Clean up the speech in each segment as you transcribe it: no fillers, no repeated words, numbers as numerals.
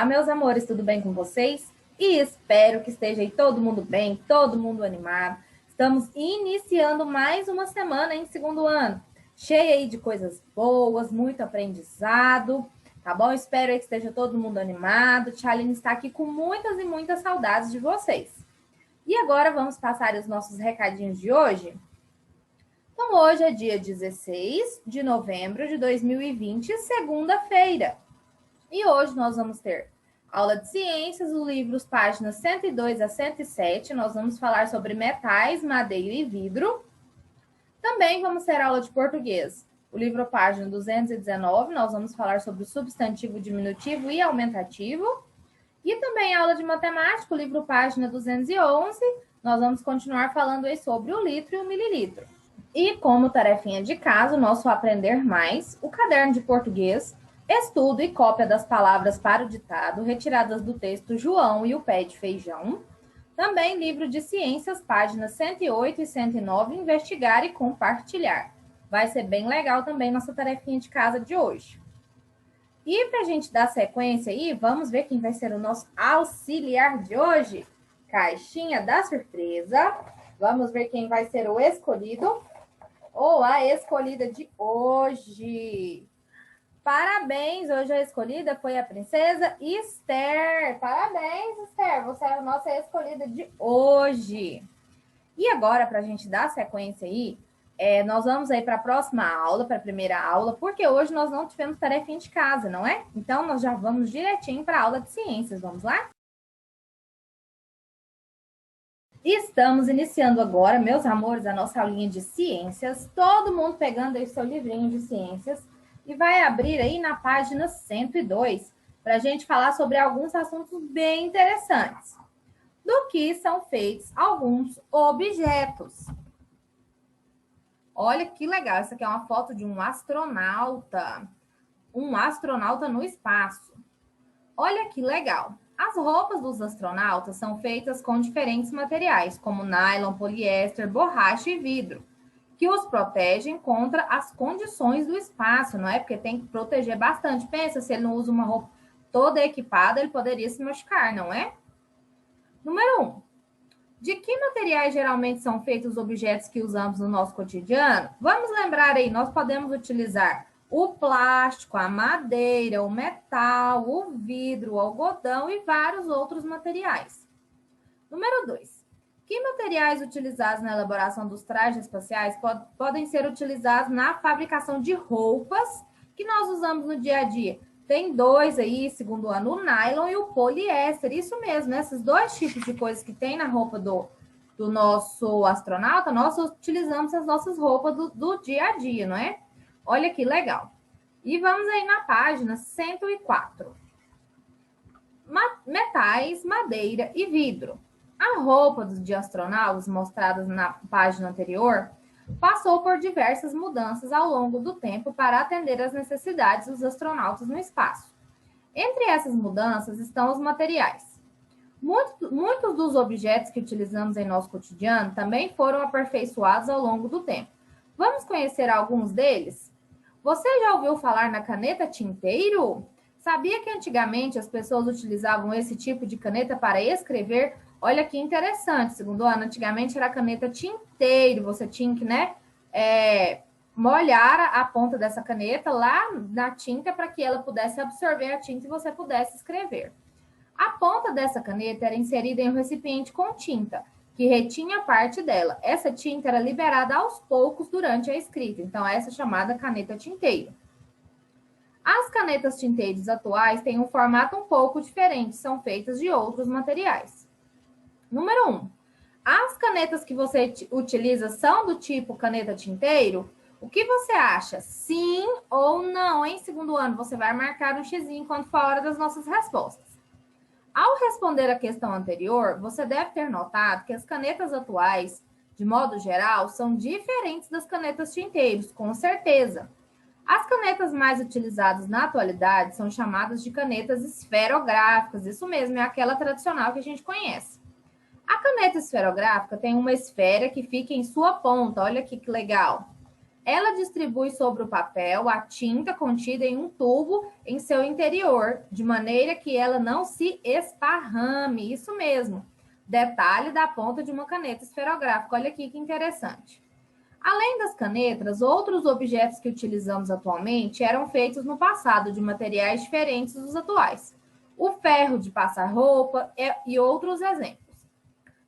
Olá, meus amores, tudo bem com vocês? E espero que esteja aí todo mundo bem, todo mundo animado. Estamos iniciando mais uma semana em segundo ano, cheia aí de coisas boas, muito aprendizado, tá bom? Espero aí que esteja todo mundo animado. Tia Aline está aqui com muitas e muitas saudades de vocês. E agora vamos passar os nossos recadinhos de hoje? Então, hoje é dia 16 de novembro de 2020, segunda-feira. E hoje nós vamos ter aula de ciências, os livros páginas 102 a 107. Nós vamos falar sobre metais, madeira e vidro. Também vamos ter aula de português. O livro página 219, nós vamos falar sobre o substantivo diminutivo e aumentativo. E também aula de matemática, o livro página 211. Nós vamos continuar falando aí sobre o litro e o mililitro. E como tarefinha de casa, o nosso Aprender Mais, o caderno de português, estudo e cópia das palavras para o ditado, retiradas do texto João e o Pé de Feijão. Também livro de ciências, páginas 108 e 109, investigar e compartilhar. Vai ser bem legal também nossa tarefinha de casa de hoje. E para a gente dar sequência aí, vamos ver quem vai ser o nosso auxiliar de hoje? Caixinha da surpresa. Vamos ver quem vai ser o escolhido ou a escolhida de hoje. Parabéns! Hoje a escolhida foi a princesa Esther. Parabéns, Esther! Você é a nossa escolhida de hoje. E agora, para a gente dar sequência aí, nós vamos aí para a próxima aula, para a primeira aula, porque hoje nós não tivemos tarefinha de casa, não é? Então, nós já vamos direitinho para a aula de ciências. Vamos lá? Estamos iniciando agora, meus amores, a nossa aulinha de ciências. Todo mundo pegando aí o seu livrinho de ciências e vai abrir aí na página 102 para a gente falar sobre alguns assuntos bem interessantes. Do que são feitos alguns objetos. Olha que legal, essa aqui é uma foto de um astronauta no espaço. Olha que legal. As roupas dos astronautas são feitas com diferentes materiais, como nylon, poliéster, borracha e vidro, que os protegem contra as condições do espaço, não é? Porque tem que proteger bastante. Pensa, se ele não usa uma roupa toda equipada, ele poderia se machucar, não é? Número 1. De que materiais geralmente são feitos os objetos que usamos no nosso cotidiano? Vamos lembrar aí, nós podemos utilizar o plástico, a madeira, o metal, o vidro, o algodão e vários outros materiais. Número 2. Que materiais utilizados na elaboração dos trajes espaciais podem ser utilizados na fabricação de roupas que nós usamos no dia a dia? Tem dois aí, segundo ano, o nylon e o poliéster. Isso mesmo, esses dois tipos de coisas que tem na roupa do nosso astronauta, nós utilizamos as nossas roupas do dia a dia, não é? Olha que legal. E vamos aí na página 104. Metais, madeira e vidro. A roupa de astronautas mostrada na página anterior passou por diversas mudanças ao longo do tempo para atender às necessidades dos astronautas no espaço. Entre essas mudanças estão os materiais. Muitos dos objetos que utilizamos em nosso cotidiano também foram aperfeiçoados ao longo do tempo. Vamos conhecer alguns deles? Você já ouviu falar na caneta tinteiro? Sabia que antigamente as pessoas utilizavam esse tipo de caneta para escrever? Olha que interessante, segundo ano, antigamente era caneta tinteiro, você tinha que, molhar a ponta dessa caneta lá na tinta para que ela pudesse absorver a tinta e você pudesse escrever. A ponta dessa caneta era inserida em um recipiente com tinta, que retinha parte dela. Essa tinta era liberada aos poucos durante a escrita, então essa é chamada caneta tinteiro. As canetas tinteiros atuais têm um formato um pouco diferente, são feitas de outros materiais. Número 1. As canetas que você utiliza são do tipo caneta tinteiro? O que você acha? Sim ou não? Em segundo ano, você vai marcar um xizinho quando for a hora das nossas respostas. Ao responder a questão anterior, você deve ter notado que as canetas atuais, de modo geral, são diferentes das canetas tinteiros, com certeza. As canetas mais utilizadas na atualidade são chamadas de canetas esferográficas, isso mesmo, é aquela tradicional que a gente conhece. A caneta esferográfica tem uma esfera que fica em sua ponta, olha aqui que legal. Ela distribui sobre o papel a tinta contida em um tubo em seu interior, de maneira que ela não se esparrame. Isso mesmo. Detalhe da ponta de uma caneta esferográfica. Olha aqui que interessante. Além das canetas, outros objetos que utilizamos atualmente eram feitos no passado de materiais diferentes dos atuais. O ferro de passar roupa e outros exemplos.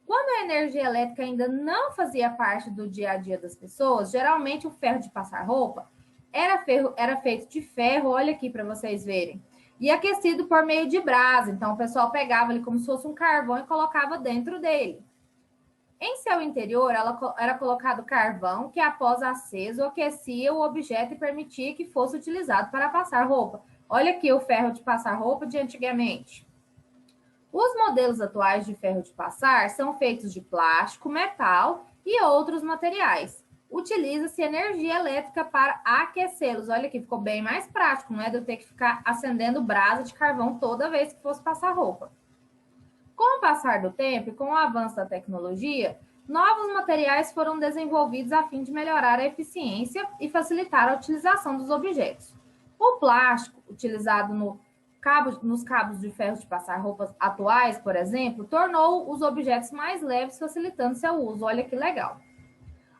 Quando a energia elétrica ainda não fazia parte do dia a dia das pessoas, geralmente o ferro de passar roupa era feito de ferro, olha aqui para vocês verem, e aquecido por meio de brasa. Então o pessoal pegava ele como se fosse um carvão e colocava dentro dele. Em seu interior, era colocado carvão que, após aceso, aquecia o objeto e permitia que fosse utilizado para passar roupa. Olha aqui o ferro de passar roupa de antigamente. Os modelos atuais de ferro de passar são feitos de plástico, metal e outros materiais. Utiliza-se energia elétrica para aquecê-los. Olha aqui, ficou bem mais prático, não é de eu ter que ficar acendendo brasa de carvão toda vez que fosse passar roupa. Com o passar do tempo e com o avanço da tecnologia, novos materiais foram desenvolvidos a fim de melhorar a eficiência e facilitar a utilização dos objetos. O plástico, utilizado nos cabos de ferro de passar roupas atuais, por exemplo, tornou os objetos mais leves, facilitando seu uso. Olha que legal.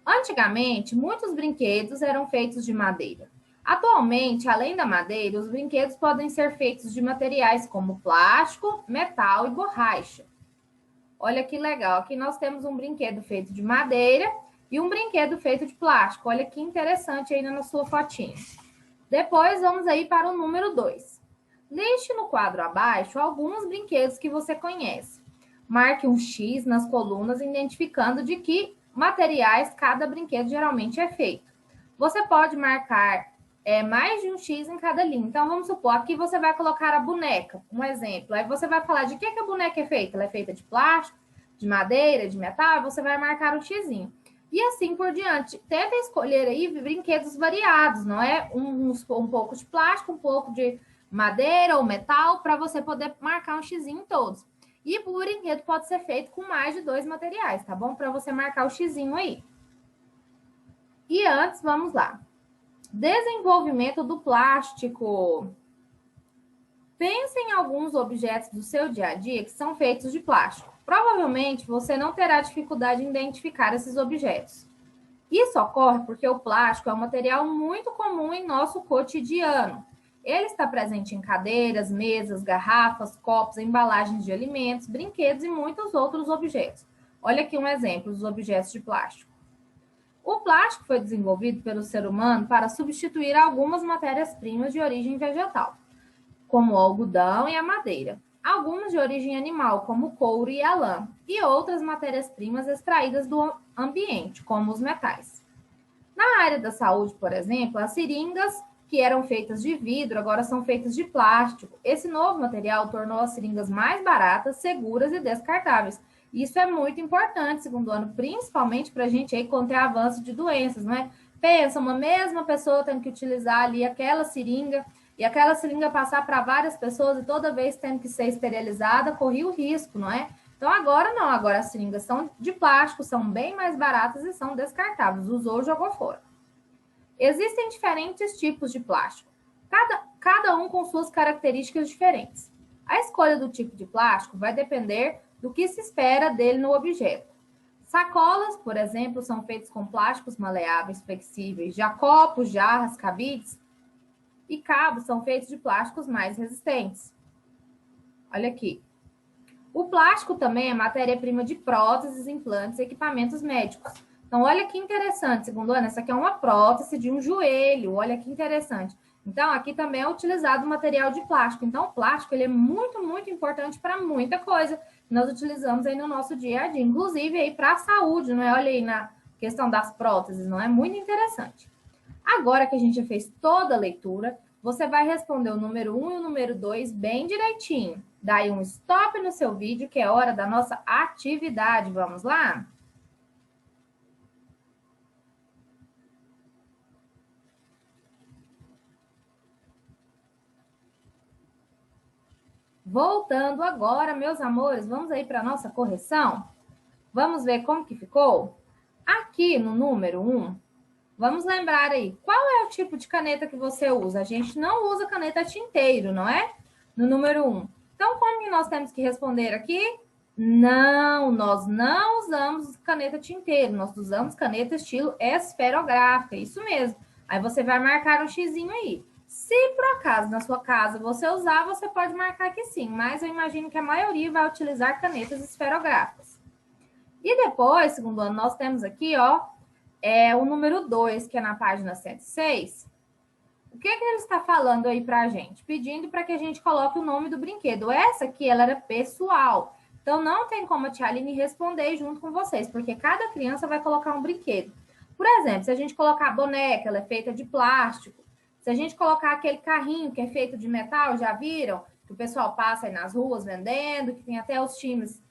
Antigamente, muitos brinquedos eram feitos de madeira. Atualmente, além da madeira, os brinquedos podem ser feitos de materiais como plástico, metal e borracha. Olha que legal, aqui nós temos um brinquedo feito de madeira e um brinquedo feito de plástico. Olha que interessante aí na sua fotinha. Depois, vamos aí para o número 2. Liste no quadro abaixo alguns brinquedos que você conhece. Marque um X nas colunas, identificando de que materiais cada brinquedo geralmente é feito. Você pode marcar mais de um X em cada linha. Então, vamos supor, aqui você vai colocar a boneca, um exemplo. Aí você vai falar de que a boneca é feita. Ela é feita de plástico, de madeira, de metal, você vai marcar um Xzinho. E assim por diante. Tenta escolher aí brinquedos variados, não é? Um pouco de plástico, um pouco de madeira ou metal, para você poder marcar um Xzinho em todos. E o brinquedo pode ser feito com mais de 2 materiais, tá bom? Para você marcar o Xzinho aí. E antes, vamos lá. Desenvolvimento do plástico. Pense em alguns objetos do seu dia a dia que são feitos de plástico. Provavelmente você não terá dificuldade em identificar esses objetos. Isso ocorre porque o plástico é um material muito comum em nosso cotidiano. Ele está presente em cadeiras, mesas, garrafas, copos, embalagens de alimentos, brinquedos e muitos outros objetos. Olha aqui um exemplo dos objetos de plástico. O plástico foi desenvolvido pelo ser humano para substituir algumas matérias-primas de origem vegetal, como o algodão e a madeira, algumas de origem animal, como o couro e a lã, e outras matérias-primas extraídas do ambiente, como os metais. Na área da saúde, por exemplo, as seringas que eram feitas de vidro agora são feitas de plástico. Esse novo material tornou as seringas mais baratas, seguras e descartáveis. Isso é muito importante, segundo ano, principalmente para a gente aí conter avanço de doenças, não é? Pensa, uma mesma pessoa tendo que utilizar ali aquela seringa e aquela seringa passar para várias pessoas e toda vez tendo que ser esterilizada, corria o risco, não é? Então agora não, agora as seringas são de plástico, são bem mais baratas e são descartáveis. Usou, jogou fora. Existem diferentes tipos de plástico, cada um com suas características diferentes. A escolha do tipo de plástico vai depender do que se espera dele no objeto. Sacolas, por exemplo, são feitas com plásticos maleáveis, flexíveis. Já copos, jarras, cabides e cabos são feitos de plásticos mais resistentes. Olha aqui. O plástico também é matéria-prima de próteses, implantes e equipamentos médicos. Então, olha que interessante, segundo ano, essa aqui é uma prótese de um joelho, olha que interessante. Então, aqui também é utilizado material de plástico. Então, o plástico ele é muito, muito importante para muita coisa que nós utilizamos aí no nosso dia a dia, inclusive aí para a saúde, não é? Olha aí na questão das próteses, não é? Muito interessante. Agora que a gente já fez toda a leitura, você vai responder o número 1 e o número 2 bem direitinho. Daí um stop no seu vídeo, que é hora da nossa atividade. Vamos lá? Voltando agora, meus amores, vamos aí para a nossa correção? Vamos ver como que ficou? Aqui no número 1, Vamos lembrar aí, qual é o tipo de caneta que você usa? A gente não usa caneta tinteiro, não é? No número 1. Então, como que nós temos que responder aqui? Não, nós não usamos caneta tinteiro, nós usamos caneta estilo esferográfica, isso mesmo. Aí você vai marcar um xizinho aí. Se por acaso na sua casa você usar, você pode marcar que sim, mas eu imagino que a maioria vai utilizar canetas esferográficas. E depois, segundo ano, nós temos aqui, ó, o número 2, que é na página 106. O que ele está falando aí para a gente? Pedindo para que a gente coloque o nome do brinquedo. Essa aqui, ela era pessoal. Então, não tem como a tia Aline responder junto com vocês, porque cada criança vai colocar um brinquedo. Por exemplo, se a gente colocar a boneca, ela é feita de plástico. Se a gente colocar aquele carrinho que é feito de metal, já viram? Que o pessoal passa aí nas ruas vendendo, que tem até os times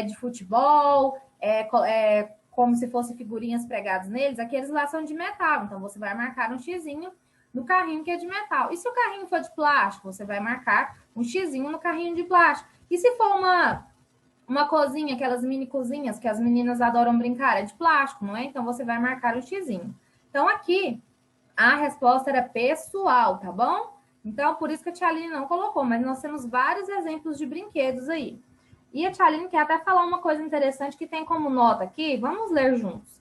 de futebol, como se fossem figurinhas pregadas neles, aqueles lá são de metal. Então, você vai marcar um xizinho no carrinho que é de metal. E se o carrinho for de plástico, você vai marcar um xizinho no carrinho de plástico. E se for uma cozinha, aquelas mini cozinhas que as meninas adoram brincar, é de plástico, não é? Então você vai marcar um xizinho. Então aqui a resposta era pessoal, tá bom? Então por isso que a tia Aline não colocou, mas nós temos vários exemplos de brinquedos aí. E a tia Aline quer até falar uma coisa interessante que tem como nota aqui, vamos ler juntos.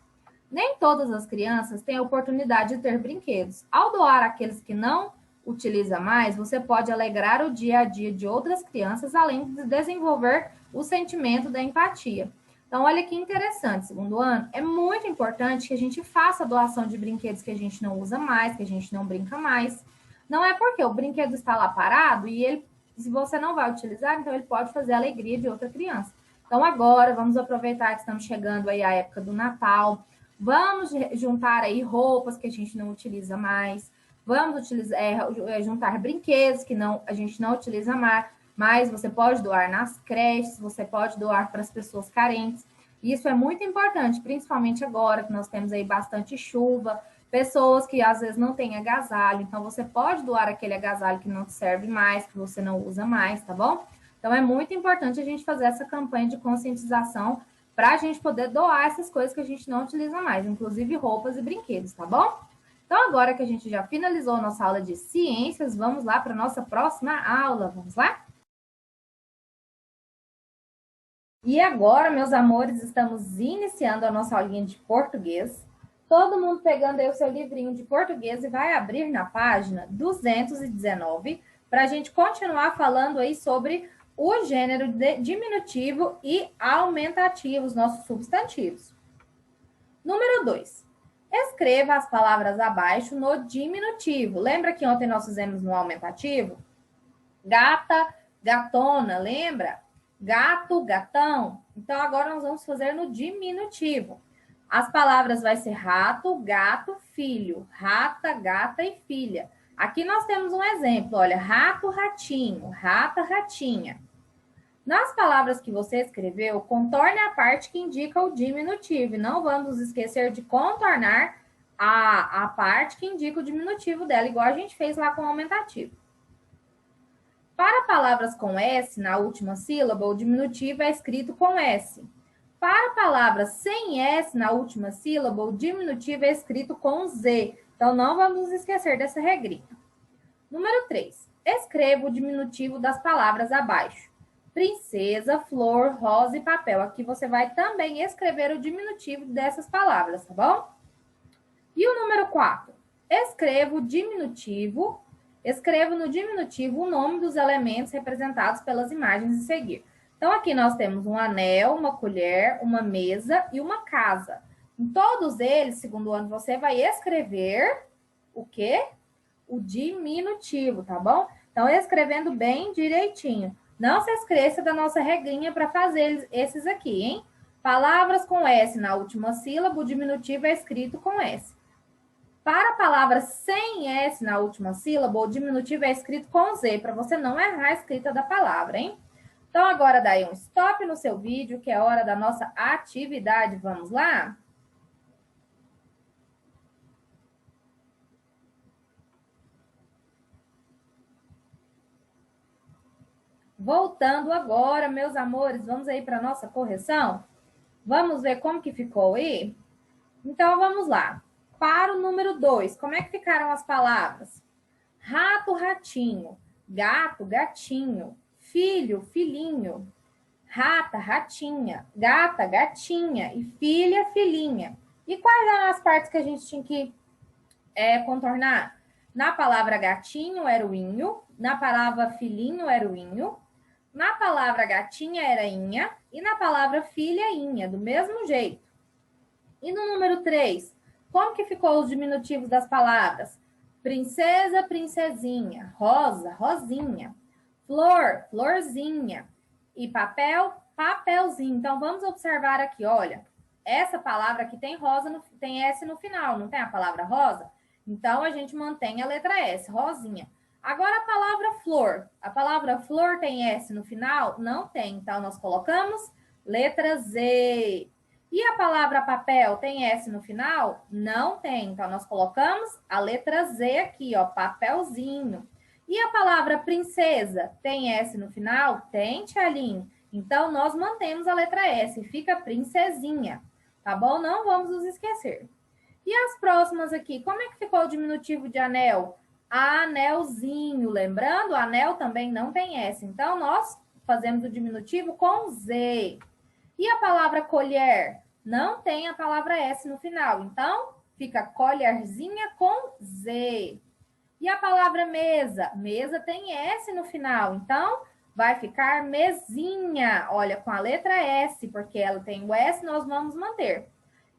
Nem todas as crianças têm a oportunidade de ter brinquedos. Ao doar aqueles que não utiliza mais, você pode alegrar o dia a dia de outras crianças, além de desenvolver o sentimento da empatia. Então, olha que interessante, segundo ano, é muito importante que a gente faça a doação de brinquedos que a gente não usa mais, que a gente não brinca mais. Não é porque o brinquedo está lá parado e ele, se você não vai utilizar, então ele pode fazer a alegria de outra criança. Então, agora, vamos aproveitar que estamos chegando aí à época do Natal. Vamos juntar aí roupas que a gente não utiliza mais. Vamos utilizar, juntar brinquedos que a gente não utiliza mais. Mas você pode doar nas creches, você pode doar para as pessoas carentes. Isso é muito importante, principalmente agora que nós temos aí bastante chuva, pessoas que às vezes não têm agasalho. Então, você pode doar aquele agasalho que não te serve mais, que você não usa mais, tá bom? Então, é muito importante a gente fazer essa campanha de conscientização para a gente poder doar essas coisas que a gente não utiliza mais, inclusive roupas e brinquedos, tá bom? Então, agora que a gente já finalizou a nossa aula de ciências, vamos lá para a nossa próxima aula. Vamos lá? E agora, meus amores, estamos iniciando a nossa aulinha de português. Todo mundo pegando aí o seu livrinho de português e vai abrir na página 219 para a gente continuar falando aí sobre o gênero diminutivo e aumentativo, os nossos substantivos. Número 2. Escreva as palavras abaixo no diminutivo. Lembra que ontem nós fizemos no aumentativo? Gata, gatona, lembra? Gato, gatão. Então, agora nós vamos fazer no diminutivo. As palavras vai ser rato, gato, filho. Rata, gata e filha. Aqui nós temos um exemplo, olha, rato, ratinho, rata, ratinha. Nas palavras que você escreveu, contorne a parte que indica o diminutivo. E não vamos esquecer de contornar a parte que indica o diminutivo dela, igual a gente fez lá com o aumentativo. Para palavras com S na última sílaba, o diminutivo é escrito com S. Para palavras sem S na última sílaba, o diminutivo é escrito com Z. Então, não vamos esquecer dessa regrinha. Número 3. Escreva o diminutivo das palavras abaixo. Princesa, flor, rosa e papel. Aqui você vai também escrever o diminutivo dessas palavras, tá bom? E o número 4. Escreva no diminutivo o nome dos elementos representados pelas imagens a seguir. Então, aqui nós temos um anel, uma colher, uma mesa e uma casa. Em todos eles, segundo ano, você vai escrever o quê? O diminutivo, tá bom? Então, escrevendo bem direitinho. Não se esqueça da nossa regrinha para fazer esses aqui, hein? Palavras com S na última sílaba, o diminutivo é escrito com S. Para palavras sem S na última sílaba, o diminutivo é escrito com Z, para você não errar a escrita da palavra, hein? Então, agora daí um stop no seu vídeo, que é hora da nossa atividade. Vamos lá? Voltando agora, meus amores, vamos aí para a nossa correção? Vamos ver como que ficou aí? Então, vamos lá. Para o número 2, como é que ficaram as palavras? Rato, ratinho. Gato, gatinho. Filho, filhinho. Rata, ratinha. Gata, gatinha. E filha, filhinha. E quais eram as partes que a gente tinha que contornar? Na palavra gatinho era o inho. Na palavra filhinho era o inho. Na palavra gatinha era inha. E na palavra filha, inha. Do mesmo jeito. E no número 3, como que ficou os diminutivos das palavras? Princesa, princesinha. Rosa, rosinha. Flor, florzinha. E papel, papelzinho. Então, vamos observar aqui, olha. Essa palavra aqui tem rosa, tem S no final, não tem a palavra rosa? Então, a gente mantém a letra S, rosinha. Agora, a palavra flor. A palavra flor tem S no final? Não tem. Então, nós colocamos letra Z. E a palavra papel tem S no final? Não tem. Então, nós colocamos a letra Z aqui, ó, papelzinho. E a palavra princesa tem S no final? Tem, Tia Aline. Então, nós mantemos a letra S, fica princesinha, tá bom? Não vamos nos esquecer. E as próximas aqui, como é que ficou o diminutivo de anel? Anelzinho, lembrando, anel também não tem S. Então, nós fazemos o diminutivo com Z. E a palavra colher? Não tem a palavra S no final. Então, fica colherzinha com Z. E a palavra mesa? Mesa tem S no final. Então, vai ficar mesinha. Olha, com a letra S, porque ela tem o S, nós vamos manter.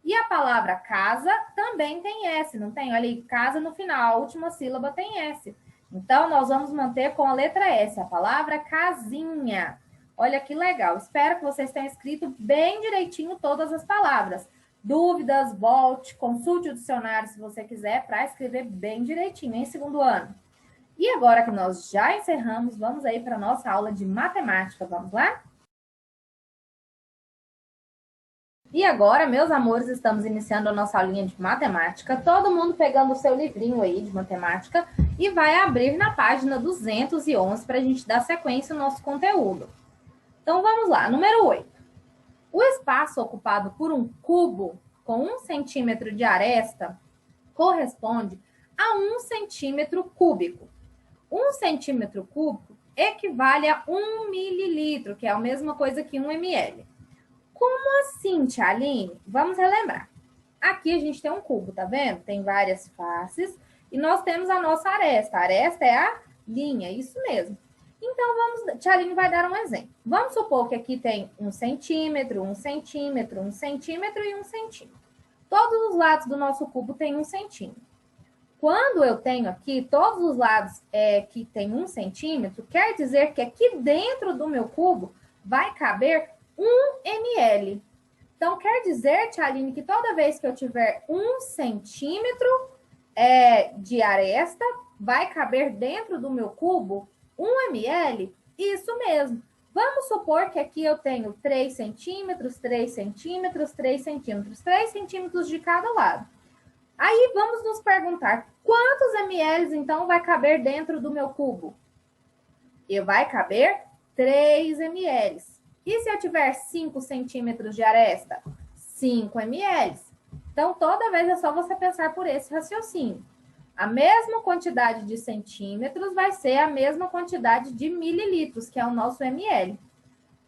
E a palavra casa também tem S, não tem? Olha aí, casa no final, a última sílaba tem S. Então, nós vamos manter com a letra S, a palavra casinha. Olha que legal. Espero que vocês tenham escrito bem direitinho todas as palavras. Dúvidas, volte, consulte o dicionário se você quiser para escrever bem direitinho em segundo ano. E agora que nós já encerramos, vamos aí para a nossa aula de matemática. Vamos lá? E agora, meus amores, estamos iniciando a nossa aulinha de matemática. Todo mundo pegando o seu livrinho aí de matemática e vai abrir na página 211 para a gente dar sequência ao nosso conteúdo. Então, vamos lá. Número 8. O espaço ocupado por um cubo com 1 centímetro de aresta corresponde a 1 centímetro cúbico. 1 centímetro cúbico equivale a 1 mililitro, que é a mesma coisa que 1 ml. Como assim, Tia Aline? Vamos relembrar. Aqui a gente tem um cubo, tá vendo? Tem várias faces e nós temos a nossa aresta. A aresta é a linha, isso mesmo. Então, Tia Aline vai dar um exemplo. Vamos supor que aqui tem 1 centímetro, 1 centímetro, 1 centímetro e 1 centímetro. Todos os lados do nosso cubo têm 1 centímetro. Quando eu tenho aqui todos os lados que tem 1 centímetro, quer dizer que aqui dentro do meu cubo vai caber 1 ml. Então, quer dizer, Tia Aline, que toda vez que eu tiver 1 centímetro de aresta, vai caber dentro do meu cubo 1 ml? Isso mesmo. Vamos supor que aqui eu tenho 3 centímetros, 3 centímetros, 3 centímetros, 3 centímetros de cada lado. Aí, vamos nos perguntar, quantos ml, então, vai caber dentro do meu cubo? E vai caber 3 ml. E se eu tiver 5 centímetros de aresta? 5 ml. Então, toda vez é só você pensar por esse raciocínio. A mesma quantidade de centímetros vai ser a mesma quantidade de mililitros, que é o nosso ml.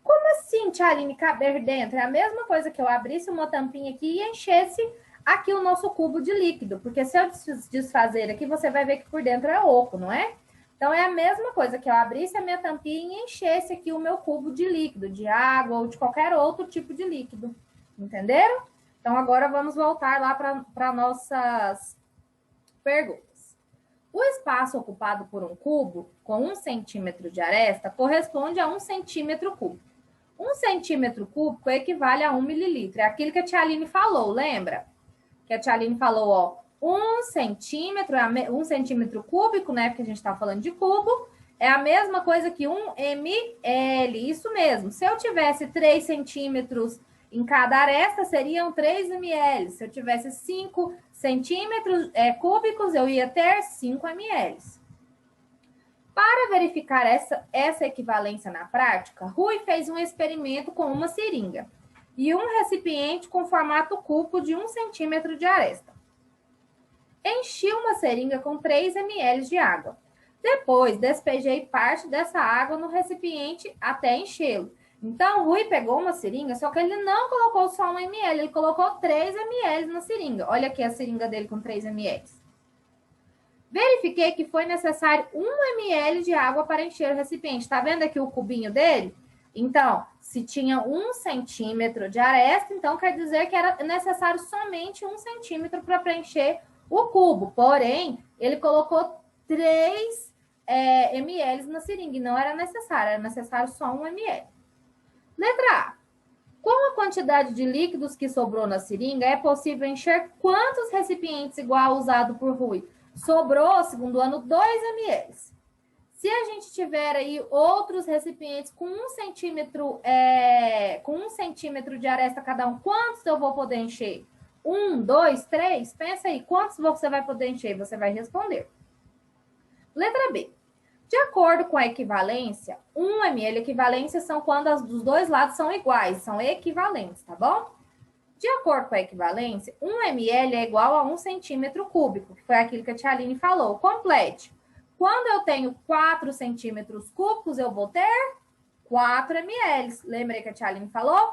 Como assim, Tia Aline, caber dentro? É a mesma coisa que eu abrisse uma tampinha aqui e enchesse aqui o nosso cubo de líquido. Porque se eu desfazer aqui, você vai ver que por dentro é oco, não é? Então, é a mesma coisa que eu abrisse a minha tampinha e enchesse aqui o meu cubo de líquido, de água ou de qualquer outro tipo de líquido. Entenderam? Então, agora vamos voltar lá para nossas perguntas. O espaço ocupado por um cubo com 1 centímetro de aresta corresponde a 1 centímetro cúbico. 1 centímetro cúbico equivale a 1 mililitro. É aquilo que a Tia Aline falou, lembra? Que a Tia Aline falou, ó, 1 centímetro, 1 centímetro cúbico, né? Porque a gente está falando de cubo, é a mesma coisa que 1 ml. Isso mesmo. Se eu tivesse 3 centímetros em cada aresta, seriam 3 ml. Se eu tivesse 5 centímetros cúbicos, eu ia ter 5 ml. Para verificar essa equivalência na prática, Rui fez um experimento com uma seringa e um recipiente com formato cubo de 1 centímetro de aresta. Enchi uma seringa com 3 ml de água. Depois, despejei parte dessa água no recipiente até enchê-lo. Então, o Rui pegou uma seringa, só que ele não colocou só 1 ml, ele colocou 3 ml na seringa. Olha aqui a seringa dele com 3 ml. Verifiquei que foi necessário 1 ml de água para encher o recipiente. Tá vendo aqui o cubinho dele? Então, se tinha 1 centímetro de aresta, então quer dizer que era necessário somente 1 centímetro para preencher o cubo. Porém, ele colocou 3 ml na seringa e não era necessário só 1 ml. Letra A. Com a quantidade de líquidos que sobrou na seringa, é possível encher quantos recipientes igual ao usado por Rui? Sobrou, segundo ano, 2 ml. Se a gente tiver aí outros recipientes com 1 centímetro, com 1 centímetro de aresta cada um, quantos eu vou poder encher? 1, 2, 3? Pensa aí, quantos você vai poder encher? Você vai responder. Letra B. De acordo com a equivalência, 1 ml equivalência são quando os dois lados são iguais, são equivalentes, tá bom? De acordo com a equivalência, 1 ml é igual a 1 centímetro cúbico, que foi aquilo que a tia Aline falou. Complete. Quando eu tenho 4 centímetros cúbicos, eu vou ter 4 ml. Lembrei que a tia Aline falou?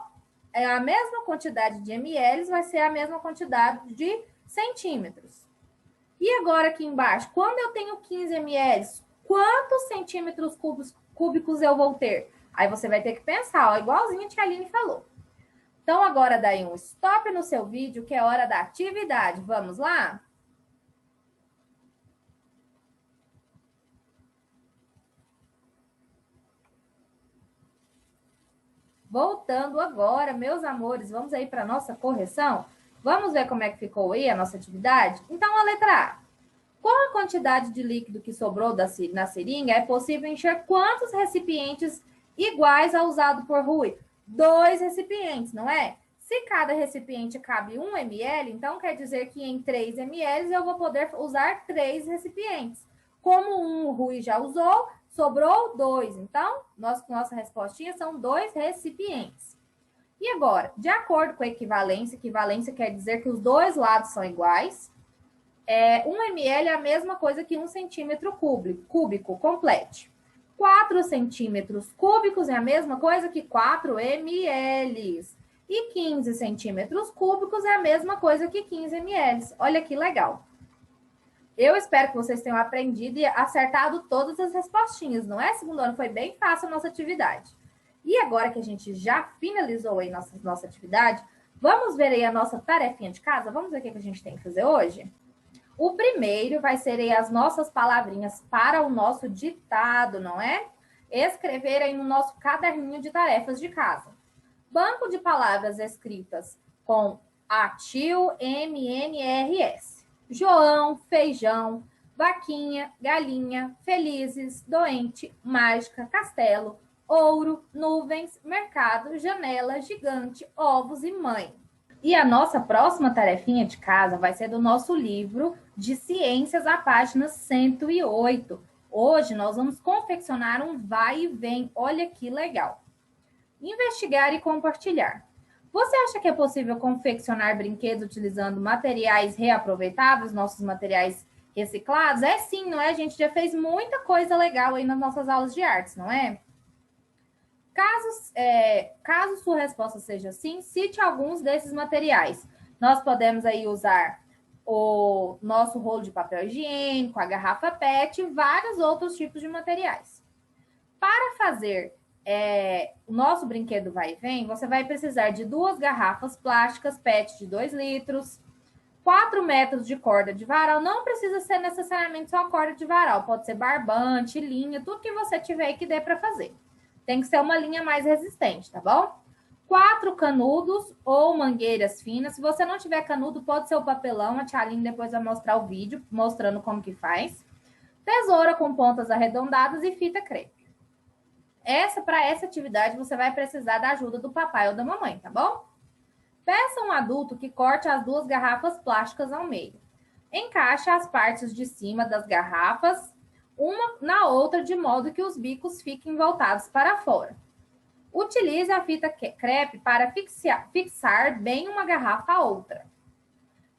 É a mesma quantidade de ml, vai ser a mesma quantidade de centímetros. E agora aqui embaixo, quando eu tenho 15 ml, quantos centímetros cúbicos eu vou ter? Aí você vai ter que pensar, ó, igualzinho a tia Aline falou. Então, agora dá aí um stop no seu vídeo, que é hora da atividade. Vamos lá? Voltando agora, meus amores, vamos aí para a nossa correção? Vamos ver como é que ficou aí a nossa atividade? Então, a letra A. Com a quantidade de líquido que sobrou na seringa, é possível encher quantos recipientes iguais ao usado por Rui? 2 recipientes, não é? Se cada recipiente cabe 1 ml, então quer dizer que em 3 ml eu vou poder usar 3 recipientes. Como um o Rui já usou, sobrou 2. Então, nossa respostinha são 2 recipientes. E agora, de acordo com a equivalência quer dizer que os dois lados são iguais. 1 ml é a mesma coisa que 1 centímetro cúbico, complete. 4 centímetros cúbicos é a mesma coisa que 4 ml. E 15 centímetros cúbicos é a mesma coisa que 15 ml. Olha que legal. Eu espero que vocês tenham aprendido e acertado todas as respostinhas, não é? Segundo ano foi bem fácil a nossa atividade. E agora que a gente já finalizou aí nossa atividade, vamos ver aí a nossa tarefinha de casa? Vamos ver o que a gente tem que fazer hoje? O primeiro vai ser aí as nossas palavrinhas para o nosso ditado, não é? Escrever aí no nosso caderninho de tarefas de casa. Banco de palavras escritas com ATIL, MNRS. João, feijão, vaquinha, galinha, felizes, doente, mágica, castelo, ouro, nuvens, mercado, janela, gigante, ovos e mãe. E a nossa próxima tarefinha de casa vai ser do nosso livro de ciências, a página 108. Hoje nós vamos confeccionar um vai e vem. Olha que legal. Investigar e compartilhar. Você acha que é possível confeccionar brinquedos utilizando materiais reaproveitáveis, nossos materiais reciclados? É sim, não é? A gente já fez muita coisa legal aí nas nossas aulas de artes, não é? Caso sua resposta seja sim, cite alguns desses materiais. Nós podemos aí usar o nosso rolo de papel higiênico, a garrafa PET e vários outros tipos de materiais. Para fazer o nosso brinquedo vai e vem, você vai precisar de 2 garrafas plásticas PET de 2 litros, 4 metros de corda de varal. Não precisa ser necessariamente só corda de varal, pode ser barbante, linha, tudo que você tiver aí que dê para fazer. Tem que ser uma linha mais resistente, tá bom? 4 canudos ou mangueiras finas. Se você não tiver canudo, pode ser o papelão. A tia Aline depois vai mostrar o vídeo mostrando como que faz. Tesoura com pontas arredondadas e fita crepe. Para essa atividade, você vai precisar da ajuda do papai ou da mamãe, tá bom? Peça um adulto que corte as 2 garrafas plásticas ao meio. Encaixe as partes de cima das garrafas uma na outra, de modo que os bicos fiquem voltados para fora. Utilize a fita crepe para fixar bem uma garrafa à outra.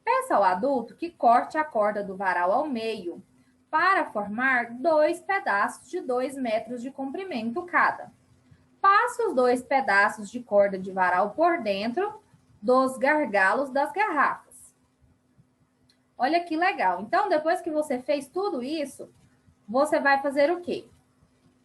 Peça ao adulto que corte a corda do varal ao meio, para formar 2 pedaços de 2 metros de comprimento cada. Passe os 2 pedaços de corda de varal por dentro dos gargalos das garrafas. Olha que legal. Então, depois que você fez tudo isso, você vai fazer o quê?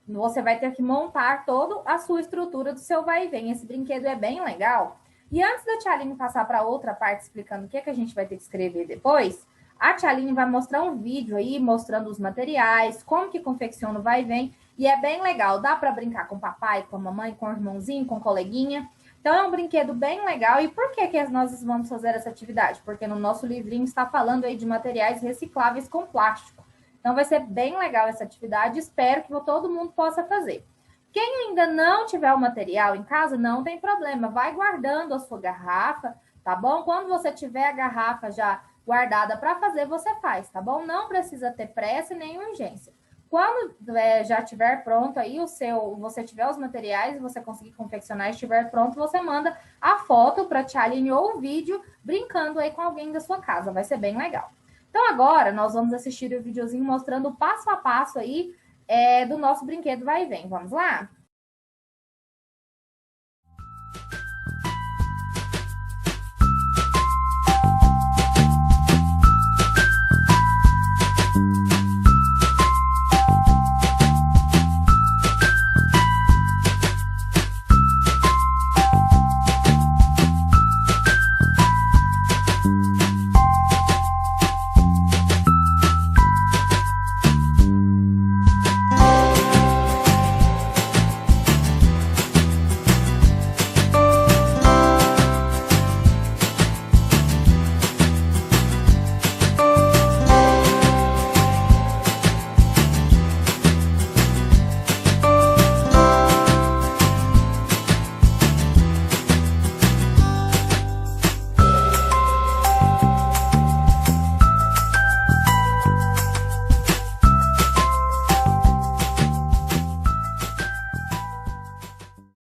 Você vai ter que montar toda a sua estrutura do seu vai e vem. Esse brinquedo é bem legal. E antes da Tia Aline passar para outra parte explicando o que a gente vai ter que escrever depois, a Tia Aline vai mostrar um vídeo aí mostrando os materiais, como que confecciona o vai e vem. E é bem legal. Dá para brincar com o papai, com a mamãe, com o irmãozinho, com o coleguinha. Então, é um brinquedo bem legal. E por que nós vamos fazer essa atividade? Porque no nosso livrinho está falando aí de materiais recicláveis com plástico. Então, vai ser bem legal essa atividade. Espero que todo mundo possa fazer. Quem ainda não tiver o material em casa, não tem problema. Vai guardando a sua garrafa, tá bom? Quando você tiver a garrafa já guardada para fazer, você faz, tá bom? Não precisa ter pressa nem urgência. Quando já estiver pronto aí você tiver os materiais, você conseguir confeccionar e estiver pronto, você manda a foto para a Tia Aline ou o vídeo brincando aí com alguém da sua casa. Vai ser bem legal. Então, agora, nós vamos assistir o videozinho mostrando o passo a passo aí do nosso brinquedo vai e vem. Vamos lá?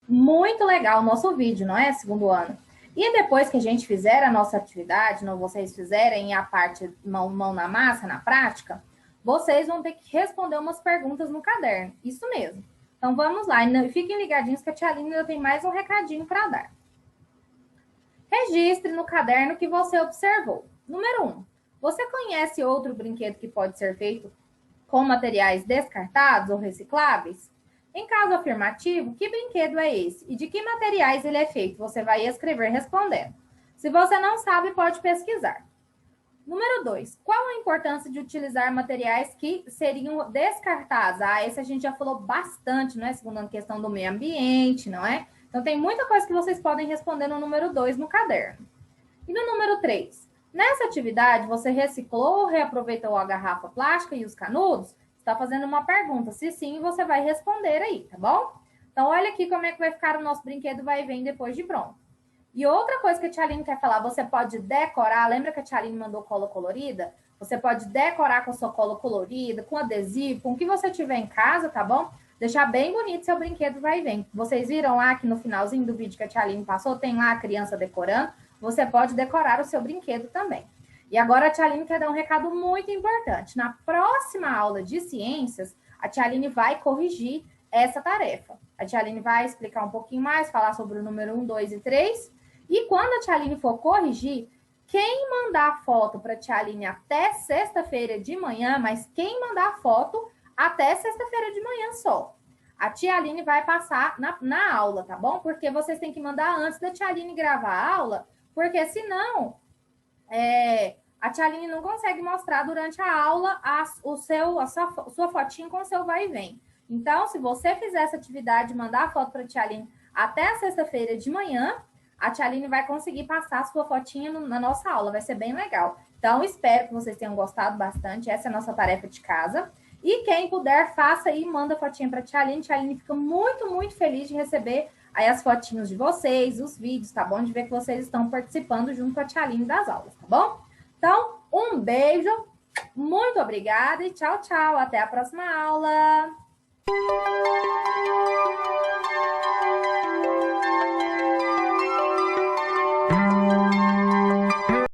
Muito legal o nosso vídeo, não é? Segundo ano. E depois que a gente fizer a nossa atividade, não vocês fizerem a parte mão na massa, na prática, vocês vão ter que responder umas perguntas no caderno. Isso mesmo. Então, vamos lá. E fiquem ligadinhos que a Tia Aline ainda tem mais um recadinho para dar. Registre no caderno que você observou. Número 1. Você conhece outro brinquedo que pode ser feito com materiais descartados ou recicláveis? Em caso afirmativo, que brinquedo é esse? E de que materiais ele é feito? Você vai escrever respondendo. Se você não sabe, pode pesquisar. Número 2. Qual a importância de utilizar materiais que seriam descartados? Esse a gente já falou bastante, não é? Segundo a questão do meio ambiente, não é? Então, tem muita coisa que vocês podem responder no número 2 no caderno. E no número 3. Nessa atividade, você reciclou ou reaproveitou a garrafa plástica e os canudos? Está fazendo uma pergunta. Se sim, você vai responder aí, tá bom? Então, olha aqui como é que vai ficar o nosso brinquedo vai e vem depois de pronto. E outra coisa que a Tia Aline quer falar, você pode decorar, lembra que a Tia Aline mandou cola colorida? Você pode decorar com a sua cola colorida, com adesivo, com o que você tiver em casa, tá bom? Deixar bem bonito seu brinquedo vai e vem. Vocês viram lá que no finalzinho do vídeo que a Tia Aline passou, tem lá a criança decorando. Você pode decorar o seu brinquedo também. E agora a Tia Aline quer dar um recado muito importante. Na próxima aula de ciências, a Tia Aline vai corrigir essa tarefa. A Tia Aline vai explicar um pouquinho mais, falar sobre o número 1, 2 e 3. E quando a Tia Aline for corrigir, quem mandar foto para a Tia Aline até sexta-feira de manhã, mas quem mandar foto até sexta-feira de manhã só, a Tia Aline vai passar na aula, tá bom? Porque vocês têm que mandar antes da Tia Aline gravar a aula, porque senão a Tia Aline não consegue mostrar durante a aula a sua fotinho com o seu vai e vem. Então, se você fizer essa atividade, mandar a foto para a Tia Aline até a sexta-feira de manhã, a Tia Aline vai conseguir passar a sua fotinha na nossa aula. Vai ser bem legal. Então, espero que vocês tenham gostado bastante. Essa é a nossa tarefa de casa. E quem puder, faça aí, manda a fotinha para a Tia Aline. Tia Aline fica muito, muito feliz de receber aí as fotinhos de vocês, os vídeos, tá bom? De ver que vocês estão participando junto com a Tia Aline das aulas, tá bom? Então, um beijo, muito obrigada e tchau, tchau. Até a próxima aula.